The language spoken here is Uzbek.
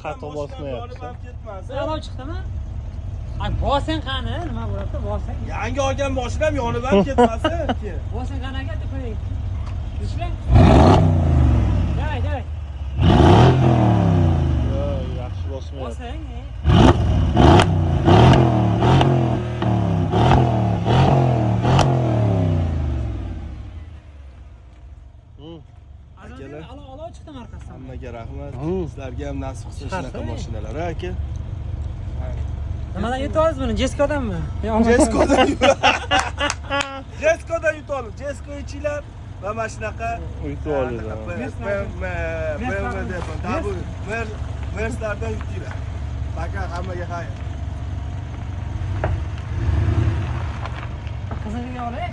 xato bosmayapti. Olov chiqdimi? Ay, bosing qani? Nima bo'lyapti? Bosing. Yangi olgan mashinam yonib ham ketmasin keyin. Bosing qani aka, deb qo'ying. Ishlang. Davay. Yo'q, yaxshi bosmayapti. Bosing. Akalar. Olov chiqdi markasidan. Hammaga rahmat. Sizlarga ham nasib qilsin shunaqa mashinalar, aka. Nimadan yutib oldingiz buni? Jeskodanmi? Jeskodan Jeskodan yutib olib, Jesko ichinglar va mana shunaqa Uyutib olinglar. BMW deb, Merslardan yutinglar. Baka hammaga xayr.